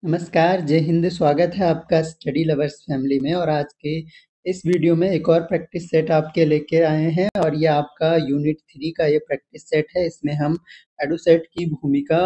नमस्कार, जय हिंद। स्वागत है आपका स्टडी लवर्स फैमिली में। और आज के इस वीडियो में एक और प्रैक्टिस सेट आपके लेके आए हैं और ये आपका यूनिट 3 का ये प्रैक्टिस सेट है। इसमें हम एडुसेट की भूमिका,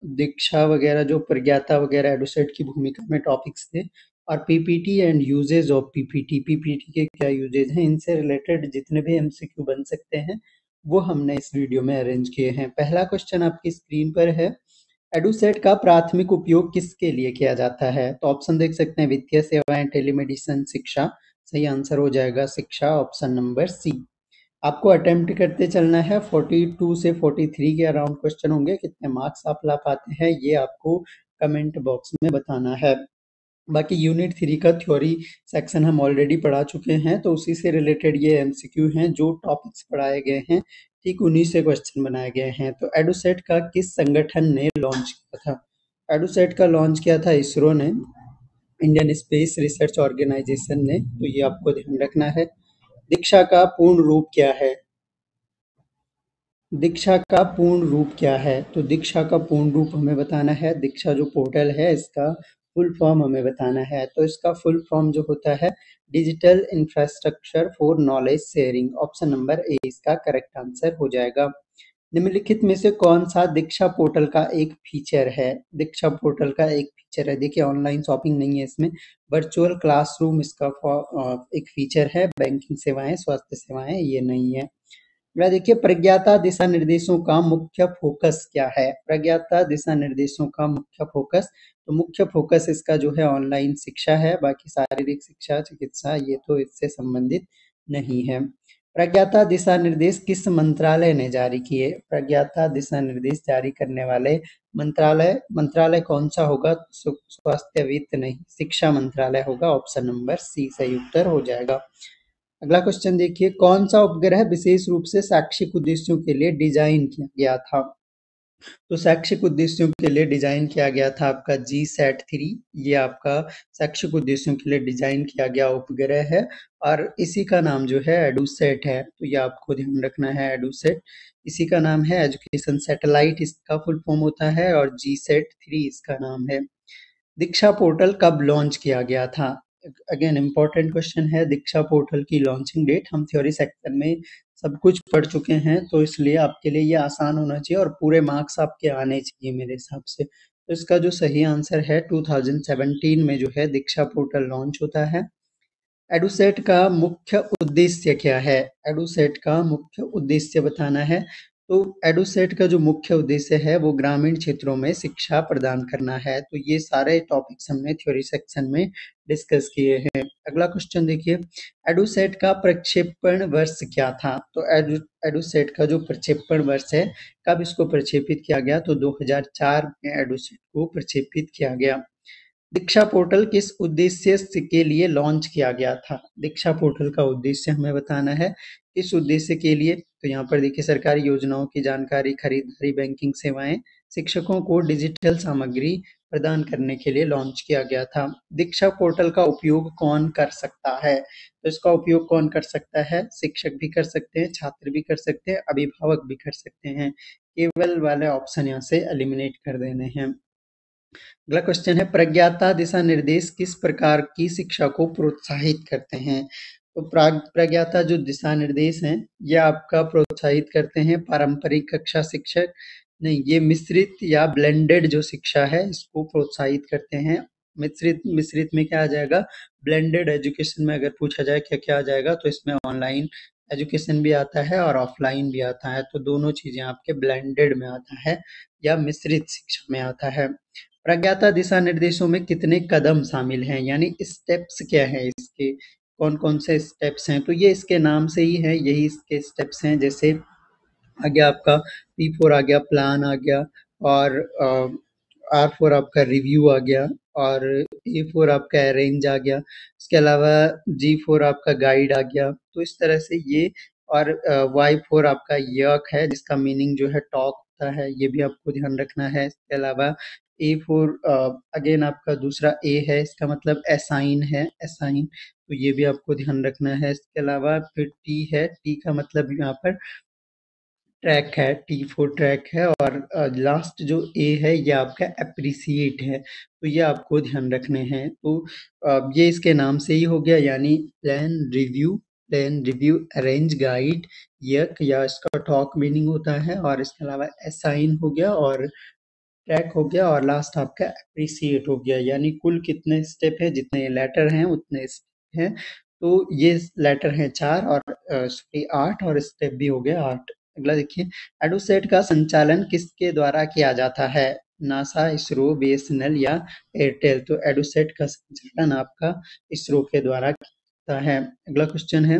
दीक्षा वगैरह, जो प्रज्ञाता वगैरह एडुसेट की भूमिका में टॉपिक्स थे, और PPT and uses of PPT, PPT के क्या यूजेज हैं, इनसे रिलेटेड जितने भी एमसीक्यू बन सकते हैं वो हमने इस वीडियो में अरेंज किए हैं। पहला क्वेश्चन आपकी स्क्रीन पर है, एडुसेट का प्राथमिक उपयोग किसके लिए किया जाता है? तो ऑप्शन देख सकते हैं, वित्तीय सेवाएं, टेलीमेडिसिन, शिक्षा। सही आंसर हो जाएगा शिक्षा, ऑप्शन नंबर सी। आपको अटेम्प्ट करते चलना है। 42 से 43 के अराउंड क्वेश्चन होंगे। कितने मार्क्स आप ला पाते हैं ये आपको कमेंट बॉक्स में बताना है। बाकी यूनिट 3 का थ्योरी सेक्शन हम ऑलरेडी पढ़ा चुके हैं, तो उसी से रिलेटेड ये एमसीक्यू हैं। जो टॉपिक्स पढ़ाए गए हैं ठीक उन्हीं से क्वेश्चन बनाए गए हैं। तो एडुसेट का किस संगठन ने लॉन्च किया था? एडुसेट का लॉन्च किया था इसरो ने, इंडियन स्पेस रिसर्च ऑर्गेनाइजेशन ने। तो ये आपको ध्यान रखना है। दीक्षा का पूर्ण रूप क्या है? दीक्षा का पूर्ण रूप क्या है? तो दीक्षा का पूर्ण रूप हमें बताना है। दीक्षा जो पोर्टल है इसका फुल फॉर्म हमें बताना है। तो इसका फुल फॉर्म जो होता है, digital infrastructure for knowledge sharing. Option number A इसका करेक्ट आंसर हो जाएगा। निम्नलिखित में से कौन सा दीक्षा पोर्टल का एक फीचर है? दीक्षा पोर्टल का एक फीचर है, देखिए ऑनलाइन शॉपिंग नहीं है इसमें, वर्चुअल क्लासरूम इसका एक फीचर है। बैंकिंग सेवाएं, स्वास्थ्य सेवाएं ये नहीं है। अगला देखिए, प्रज्ञाता दिशा निर्देशों का मुख्य फोकस क्या है? प्रज्ञाता दिशा निर्देशों का मुख्य फोकस, तो मुख्य फोकस इसका जो है ऑनलाइन शिक्षा है। बाकी शारीरिक शिक्षा, चिकित्सा ये तो इससे संबंधित नहीं है। प्रज्ञाता दिशा निर्देश किस मंत्रालय ने जारी किए? प्रज्ञाता दिशा निर्देश जारी करने वाले मंत्रालय कौन सा होगा? स्वास्थ्य, वित्त नहीं, शिक्षा मंत्रालय होगा। ऑप्शन नंबर सी सही उत्तर हो जाएगा। अगला क्वेश्चन देखिए, कौन सा उपग्रह विशेष रूप से शैक्षिक उद्देश्यों के लिए डिजाइन किया गया था? तो शैक्षिक उद्देश्यों के लिए डिजाइन किया गया था आपका GSAT-3। ये आपका शैक्षिक उद्देश्यों के लिए डिजाइन किया गया उपग्रह है और इसी का नाम जो है एडुसेट है। तो ये आपको ध्यान रखना है, एडुसेट इसी का नाम है। एजुकेशन सैटेलाइट इसका फुल फॉर्म होता है और GSAT-3 इसका नाम है। दीक्षा पोर्टल कब लॉन्च किया गया था? अगेन इंपॉर्टेंट क्वेश्चन है। दीक्षा पोर्टल की लॉन्चिंग डेट हम थ्योरी सेक्शन में सब कुछ पढ़ चुके हैं, तो इसलिए आपके लिए ये आसान होना चाहिए और पूरे मार्क्स आपके आने चाहिए मेरे हिसाब से। तो इसका जो सही आंसर है, 2017 में जो है दीक्षा पोर्टल लॉन्च होता है। एडुसेट का मुख्य उद्देश्य क्या है? एडुसेट का मुख्य उद्देश्य बताना है। तो एडुसेट का जो मुख्य उद्देश्य है वो ग्रामीण क्षेत्रों में शिक्षा प्रदान करना है। तो ये सारे टॉपिक्स हमने थ्योरी सेक्शन में डिस्कस किए हैं। अगला क्वेश्चन देखिए, एडुसेट का प्रक्षेपण वर्ष क्या था? तो एडुसेट का जो प्रक्षेपण वर्ष है, कब इसको प्रक्षेपित किया गया? तो 2004 में एडुसेट को प्रक्षेपित किया गया। दीक्षा पोर्टल किस उद्देश्य के लिए लॉन्च किया गया था? दीक्षा पोर्टल का उद्देश्य हमें बताना है, किस उद्देश्य के लिए। तो यहाँ पर देखिए, सरकारी योजनाओं की जानकारी, खरीदारी, बैंकिंग सेवाएं, शिक्षकों को डिजिटल सामग्री प्रदान करने के लिए लॉन्च किया गया था। दीक्षा पोर्टल का उपयोग कौन कर सकता है? तो इसका उपयोग कौन कर सकता है? शिक्षक भी कर सकते हैं, छात्र भी कर सकते हैं, अभिभावक भी कर सकते हैं। केवल वाले ऑप्शन यहाँ से एलिमिनेट कर देने हैं। अगला क्वेश्चन है, प्रज्ञाता दिशा निर्देश किस प्रकार की शिक्षा को प्रोत्साहित करते हैं? तो प्रज्ञाता जो दिशा निर्देश हैं ये आपका प्रोत्साहित करते हैं पारंपरिक कक्षा शिक्षक नहीं, ये मिश्रित या ब्लेंडेड जो शिक्षा है इसको प्रोत्साहित करते हैं। मिश्रित मिश्रित में क्या आ जाएगा? ब्लेंडेड एजुकेशन में अगर पूछा जाए क्या क्या आ जाएगा, तो इसमें ऑनलाइन एजुकेशन भी आता है और ऑफलाइन भी आता है। तो दोनों चीजें आपके ब्लेंडेड में आता है या मिश्रित शिक्षा में आता है। प्रज्ञाता दिशा निर्देशों में कितने कदम शामिल हैं, यानी स्टेप्स क्या हैं इसके, कौन कौन से स्टेप्स हैं? तो ये इसके नाम से ही है, यही इसके स्टेप्स हैं। जैसे आ गया आपका P4 आ गया, प्लान आ गया, और R4 आपका रिव्यू आ गया, और A4 आपका अरेंज आ गया। इसके अलावा G4 आपका गाइड आ गया। तो इस तरह से ये, और Y4 आपका यक है जिसका मीनिंग जो है टॉक होता है, ये भी आपको ध्यान रखना है। इसके अलावा A4 अगेन आपका दूसरा A है, इसका मतलब असाइन है, असाइन, तो ये भी आपको ध्यान रखना है। इसके अलावा फिर T है, T का मतलब यहाँ पर ट्रैक है, टी फॉर ट्रैक है और लास्ट जो ए है ये आपका एप्रिसिएट है, तो ये आपको ध्यान रखने हैं। तो ये इसके नाम से ही हो गया, यानी प्लान रिव्यू अरेंज गाइड यक, या इसका टॉक मीनिंग होता है, और इसके अलावा असाइन हो गया और ट्रैक हो गया और लास्ट आपका अप्रिसिएट हो गया। यानी कुल कितने स्टेप है, जितने लेटर हैं उतने स्टेप हैं। तो ये लेटर हैं 4 और सॉरी 8 और स्टेप भी हो गया 8। अगला देखिए, एडोसेट का संचालन किसके द्वारा किया जाता है? नासा, इसरो, बीएसएनएल या एयरटेल? तो एडोसेट का संचालन आपका इसरो के द्वारा किया जाता है। अगला क्वेश्चन है,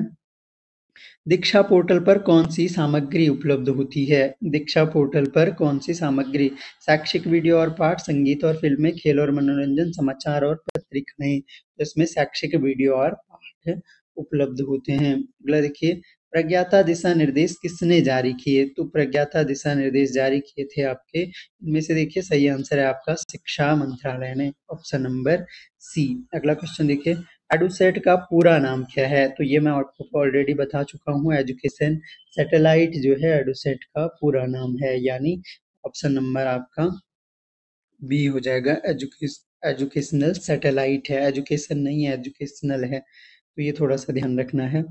दीक्षा पोर्टल पर कौन-सी सामग्री उपलब्ध होती है? दीक्षा पोर्टल पर कौन-सी सामग्री? शैक्षिक वीडियो और पाठ, संगीत और फ़िल्में, खेल और मनोरंजन, समाचार और पत्रिकाएँ। इसमें शैक्षिक वीडियो और पाठ उपलब्ध होते हैं। अगला देखिए, प्रज्ञाता दिशा निर्देश किसने जारी किए? तो प्रज्ञाता दिशा निर्देश जारी किए थे आपके, इनमें से देखिए सही आंसर है आपका शिक्षा मंत्रालय ने, ऑप्शन नंबर सी। अगला क्वेश्चन देखिए, एडुसेट का पूरा नाम क्या है? तो ये मैं आपको ऑलरेडी बता चुका हूँ, एजुकेशन सैटेलाइट जो है एडुसेट का पूरा नाम है, यानी ऑप्शन नंबर आपका बी हो जाएगा। एजुकेशनल सैटेलाइट है, एजुकेशन नहीं है, एजुकेशनल है, तो ये थोड़ा सा ध्यान रखना है।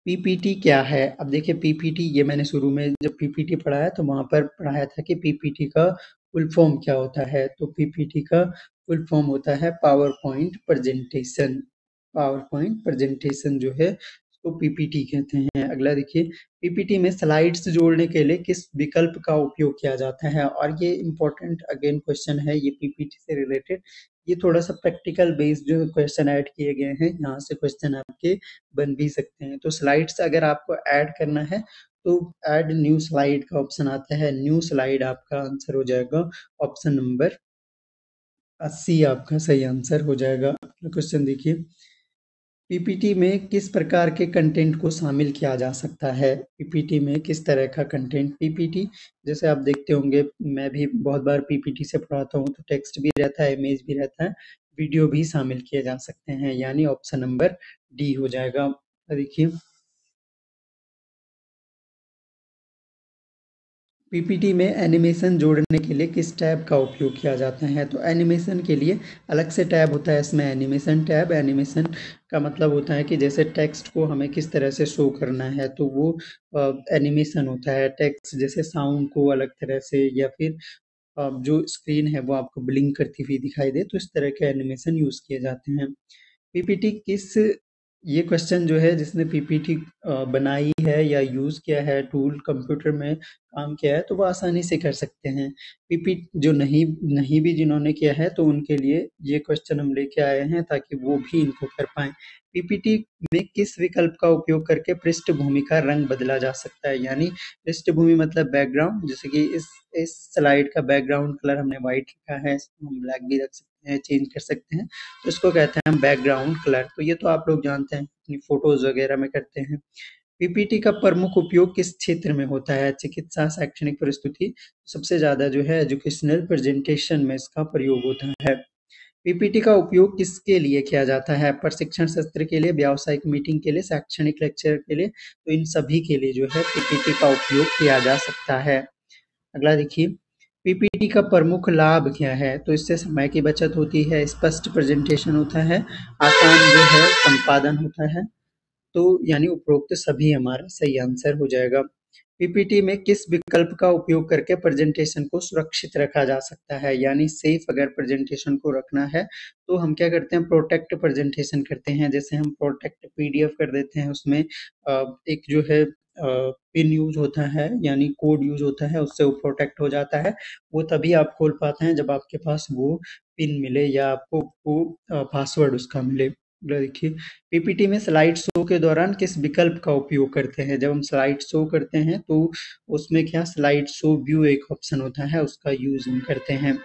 पीपीटी क्या है? अब देखिए पीपीटी, ये मैंने शुरू में जब पीपीटी पढ़ाया तो वहाँ पर पढ़ाया था कि पीपीटी का फुल फॉर्म क्या होता है। तो पीपीटी का फुल फॉर्म होता है power point presentation. Power point presentation जो है उसको पीपीटी कहते हैं। अगला देखिए, पीपीटी में स्लाइड्स जोड़ने के लिए किस विकल्प का उपयोग किया जाता है? और ये इम्पोर्टेंट अगेन क्वेश्चन है, ये पीपीटी से रिलेटेड, ये थोड़ा सा प्रैक्टिकल बेस्ड जो क्वेश्चन ऐड किए गए हैं, यहाँ से क्वेश्चन आपके बन भी सकते हैं। तो स्लाइड्स अगर आपको ऐड करना है तो ऐड न्यू स्लाइड का ऑप्शन आता है, न्यू स्लाइड आपका आंसर हो जाएगा, ऑप्शन नंबर 80 आपका सही आंसर हो जाएगा। क्वेश्चन देखिए, पीपीटी में किस प्रकार के कंटेंट को शामिल किया जा सकता है? पीपीटी में किस तरह का कंटेंट? पीपीटी जैसे आप देखते होंगे, मैं भी बहुत बार पीपीटी से पढ़ाता हूँ, तो टेक्स्ट भी रहता है, इमेज भी रहता है, वीडियो भी शामिल किए जा सकते हैं, यानी ऑप्शन नंबर डी हो जाएगा। देखिए, पीपीटी में एनिमेशन जोड़ने के लिए किस टैब का उपयोग किया जाता है? तो एनिमेशन के लिए अलग से टैब होता है, इसमें एनिमेशन टैब। एनिमेशन का मतलब होता है कि जैसे टेक्स्ट को हमें किस तरह से शो करना है, तो वो एनिमेशन होता है। टेक्स्ट जैसे साउंड को अलग तरह से, या फिर जो स्क्रीन है वो आपको ब्लिंक करती हुई दिखाई दे, तो इस तरह के एनिमेशन यूज़ किए जाते हैं। पीपीटी किस ये क्वेश्चन जो है, जिसने पीपीटी बनाई है या यूज़ किया है, टूल कंप्यूटर में काम किया है, तो वो आसानी से कर सकते हैं। पीपीटी जो नहीं नहीं भी जिन्होंने किया है, तो उनके लिए ये क्वेश्चन हम लेके आए हैं ताकि वो भी इनको कर पाएँ। पीपीटी में किस विकल्प का उपयोग करके पृष्ठभूमि का रंग बदला जा सकता है? यानी पृष्ठभूमि मतलब बैकग्राउंड, जैसे कि इस स्लाइड का बैकग्राउंड कलर हमने व्हाइट रखा है, इसको हम ब्लैक भी रख सकते हैं, चेंज कर सकते हैं, तो इसको कहते हैं हम बैकग्राउंड कलर। तो ये तो आप लोग जानते हैं, अपनी फोटोज वगैरह में करते हैं। पीपीटी का प्रमुख उपयोग किस क्षेत्र में होता है? चिकित्सा, शैक्षणिक प्रस्तुति, सबसे ज्यादा जो है एजुकेशनल प्रेजेंटेशन में इसका प्रयोग होता है। पीपीटी का उपयोग किसके लिए किया जाता है? प्रशिक्षण सत्र के लिए, व्यावसायिक मीटिंग के लिए, शैक्षणिक लेक्चर के लिए, तो इन सभी के लिए जो है पीपीटी का उपयोग किया जा सकता है। अगला देखिए, पीपीटी का प्रमुख लाभ क्या है? तो इससे समय की बचत होती है, स्पष्ट प्रेजेंटेशन होता है, आसान जो है संपादन होता है, तो यानी उपरोक्त सभी हमारा सही आंसर हो जाएगा। पीपीटी में किस विकल्प का उपयोग करके प्रेजेंटेशन को सुरक्षित रखा जा सकता है? यानी सेफ अगर प्रेजेंटेशन को रखना है, तो हम क्या करते हैं, प्रोटेक्ट प्रेजेंटेशन करते हैं। जैसे हम प्रोटेक्ट पीडीएफ कर देते हैं, उसमें एक जो है पिन यूज होता है, यानी कोड यूज होता है, उससे वो प्रोटेक्ट हो जाता है। वो तभी आप खोल पाते हैं जब आपके पास वो पिन मिले या आपको वो पासवर्ड उसका मिले। देखिए, पीपीटी में स्लाइड शो के दौरान किस विकल्प का उपयोग करते हैं? जब हम स्लाइड शो करते हैं तो उसमें क्या, स्लाइड शो व्यू एक ऑप्शन होता है, उसका यूज हम करते हैं।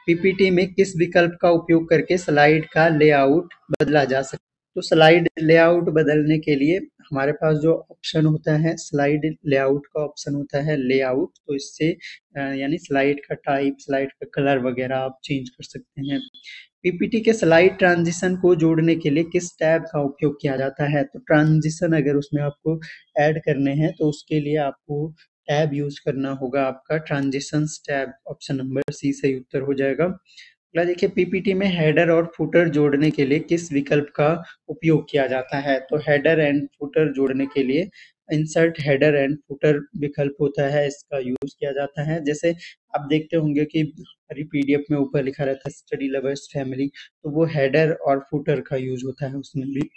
पीपीटी में किस विकल्प का उपयोग करके स्लाइड का लेआउट बदला जा सकता है? तो स्लाइड लेआउट बदलने के लिए हमारे पास जो ऑप्शन होता है, स्लाइड लेआउट का ऑप्शन होता है लेआउट, तो इससे यानी स्लाइड का टाइप, स्लाइड का कलर वगैरह आप चेंज कर सकते हैं। पीपीटी के स्लाइड ट्रांजिशन को जोड़ने के लिए किस टैब का उपयोग किया जाता है? तो ट्रांजिशन अगर उसमें आपको ऐड करने हैं तो उसके लिए आपको टैब यूज करना होगा आपका transitions tab. Option number C सही उत्तर हो जाएगा। अगला देखिए, पीपीटी में हेडर और फुटर जोड़ने के लिए किस विकल्प का उपयोग किया जाता है? तो हेडर एंड फुटर जोड़ने के लिए इंसर्ट हेडर एंड फुटर विकल्प होता है, इसका यूज किया जाता है। जैसे आप देखते होंगे कि हमारी पीडीएफ में ऊपर लिखा रहता है स्टडी लवर्स फैमिली, तो वो हेडर और फुटर का यूज होता है उसमें भी।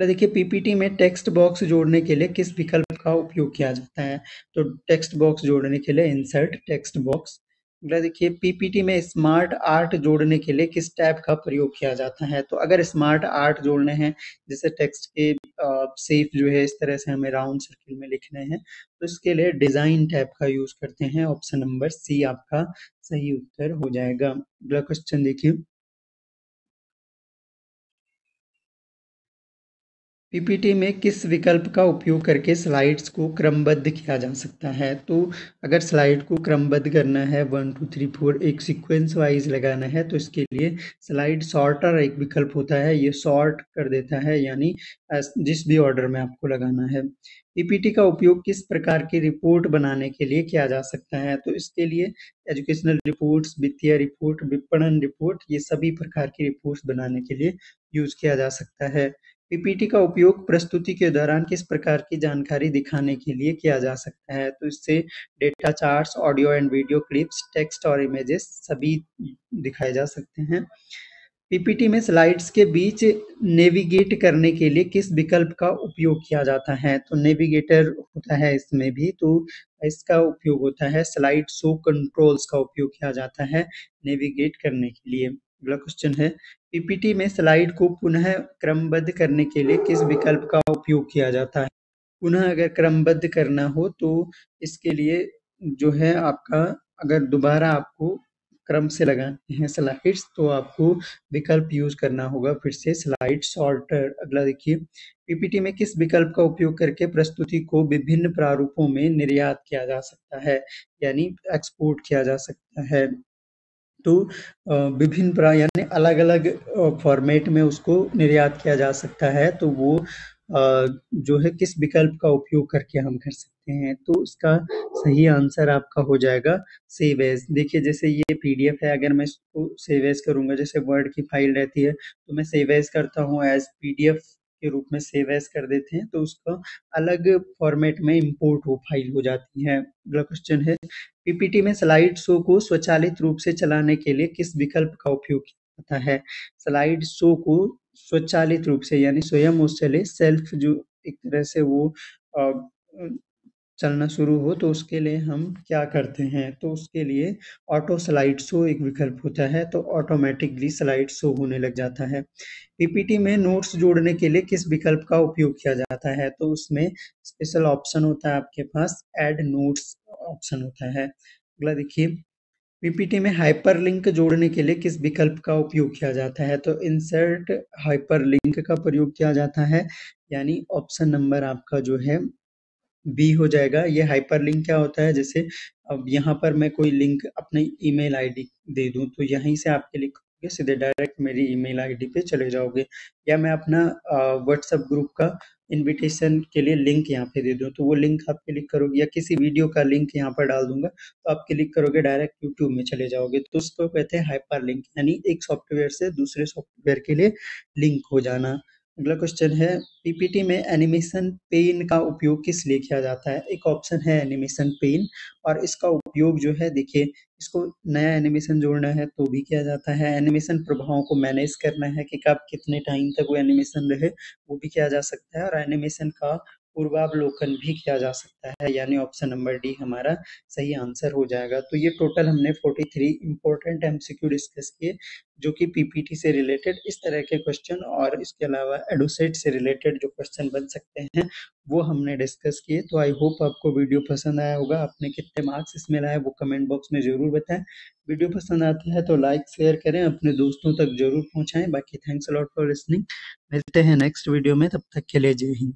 तो देखिए, पीपीटी में टेक्स्ट बॉक्स जोड़ने के लिए किस विकल्प का उपयोग किया जाता है? तो टेक्स्ट बॉक्स जोड़ने के लिए इंसर्ट टेक्स्ट बॉक्स। अगला देखिए, पीपीटी में स्मार्ट आर्ट जोड़ने के लिए किस टैब का प्रयोग किया जाता है? तो अगर स्मार्ट आर्ट जोड़ने हैं, जैसे टेक्स्ट के शेप जो है इस तरह से हमें राउंड सर्किल में लिखने हैं, तो इसके लिए डिजाइन टैब का यूज करते हैं। ऑप्शन नंबर सी आपका सही उत्तर हो जाएगा। अगला क्वेश्चन देखिए, पीपीटी में किस विकल्प का उपयोग करके स्लाइड्स को क्रमबद्ध किया जा सकता है? तो अगर स्लाइड को क्रमबद्ध करना है 1 2 3 4 एक सीक्वेंस वाइज लगाना है, तो इसके लिए स्लाइड सॉर्टर एक विकल्प होता है, ये सॉर्ट कर देता है, यानी जिस भी ऑर्डर में आपको लगाना है। पीपीटी का उपयोग किस प्रकार की रिपोर्ट बनाने के लिए किया जा सकता है? तो इसके लिए एजुकेशनल रिपोर्ट्स, वित्तीय रिपोर्ट, विपणन रिपोर्ट, ये सभी प्रकार की रिपोर्ट्स बनाने के लिए यूज किया जा सकता है। पीपीटी का उपयोग प्रस्तुति के दौरान किस प्रकार की जानकारी दिखाने के लिए किया जा सकता है? तो इससे data charts, audio and video clips, text और इमेजेस सभी दिखाए जा सकते हैं। पीपीटी में स्लाइड्स के बीच नेविगेट करने के लिए किस विकल्प का उपयोग किया जाता है? तो नेविगेटर होता है इसमें भी, तो इसका उपयोग होता है स्लाइड शो कंट्रोल्स का उपयोग किया जाता है नेविगेट करने के लिए। अगला क्वेश्चन है, पीपीटी में स्लाइड को पुनः क्रमबद्ध करने के लिए किस विकल्प का उपयोग किया जाता है? पुनः अगर क्रमबद्ध करना हो तो इसके लिए जो है आपका, अगर दोबारा आपको क्रम से लगाने हैं स्लाइड्स, तो आपको विकल्प यूज करना होगा फिर से स्लाइड सॉर्टर। अगला देखिए, पीपीटी में किस विकल्प का उपयोग करके प्रस्तुति को विभिन्न प्रारूपों में निर्यात किया जा सकता है, यानी एक्सपोर्ट किया जा सकता है? तो विभिन्न यानी अलग-अलग फॉर्मेट में उसको निर्यात किया जा सकता है, तो वो जो है किस विकल्प का उपयोग करके हम कर सकते हैं? तो इसका सही आंसर आपका हो जाएगा सेव एज़। देखिए, जैसे ये पीडीएफ है, अगर मैं इसको सेव एज़ करूँगा, जैसे वर्ड की फाइल रहती है, तो मैं सेव एज़ करता हूँ, एज़ पीडीएफ के रूप में सेव एज़ कर देते हैं, तो उसका अलग फॉर्मेट में इम्पोर्ट वो फाइल हो जाती है। अगला क्वेश्चन है, पीपीटी में स्लाइड शो को स्वचालित रूप से चलाने के लिए किस विकल्प का उपयोग किया जाता है? स्लाइड शो को स्वचालित रूप से, यानी स्वयं वो चले, सेल्फ जो एक तरह से वो अ, चलना शुरू हो, तो उसके लिए हम क्या करते हैं? तो उसके लिए ऑटो स्लाइड शो एक विकल्प होता है, तो ऑटोमेटिकली स्लाइड शो होने लग जाता है। पीपीटी में नोट्स जोड़ने के लिए किस विकल्प का उपयोग किया जाता है? तो उसमें स्पेशल ऑप्शन होता है आपके पास, ऐड नोट्स ऑप्शन होता है। अगला देखिए, पीपीटी में हाइपरलिंक जोड़ने के लिए किस विकल्प का उपयोग किया जाता है? तो इंसर्ट हाइपरलिंक का प्रयोग किया जाता है, यानी ऑप्शन नंबर आपका जो है बी हो जाएगा। ये हाइपरलिंक क्या होता है, जैसे अब यहाँ पर मैं कोई लिंक अपनी ईमेल आईडी दे दूँ, तो यहीं से आप क्लिक करके सीधे डायरेक्ट मेरी ईमेल आईडी पे चले जाओगे, या मैं अपना व्हाट्सएप ग्रुप का इनविटेशन के लिए लिंक यहाँ पे दे दूँ, तो वो लिंक आप क्लिक करोगे, या किसी वीडियो का लिंक यहाँ पर डाल दूंगा, तो आप क्लिक करोगे डायरेक्ट यूट्यूब में चले जाओगे, तो उसको कहते हैं हाइपरलिंक, यानी एक सॉफ्टवेयर से दूसरे सॉफ्टवेयर के लिए लिंक हो जाना। अगला क्वेश्चन है, पीपीटी में एनिमेशन पेन का उपयोग किस लिए किया जाता है? एक ऑप्शन है एनिमेशन पेन, और इसका उपयोग जो है, देखिए, इसको नया एनिमेशन जोड़ना है तो भी किया जाता है, एनिमेशन प्रभावों को मैनेज करना है कि कब कितने टाइम तक वो एनिमेशन रहे, वो भी किया जा सकता है, और एनिमेशन का पूर्वावलोकन भी किया जा सकता है, यानी ऑप्शन नंबर डी हमारा सही आंसर हो जाएगा। तो ये टोटल हमने 43 इंपॉर्टेंट एमसीक्यू डिस्कस किए, जो कि पीपीटी से रिलेटेड इस तरह के क्वेश्चन, और इसके अलावा एडोसेट से रिलेटेड जो क्वेश्चन बन सकते हैं, वो हमने डिस्कस किए। तो आई होप आपको वीडियो पसंद आया होगा। आपने कितने मार्क्स इसमें लाए वो कमेंट बॉक्स में ज़रूर बताएं। वीडियो पसंद आता है तो लाइक शेयर करें, अपने दोस्तों तक ज़रूर पहुंचाएं। बाकी thanks a lot for listening. मिलते हैं नेक्स्ट वीडियो में, तब तक के लिए जय हिंद।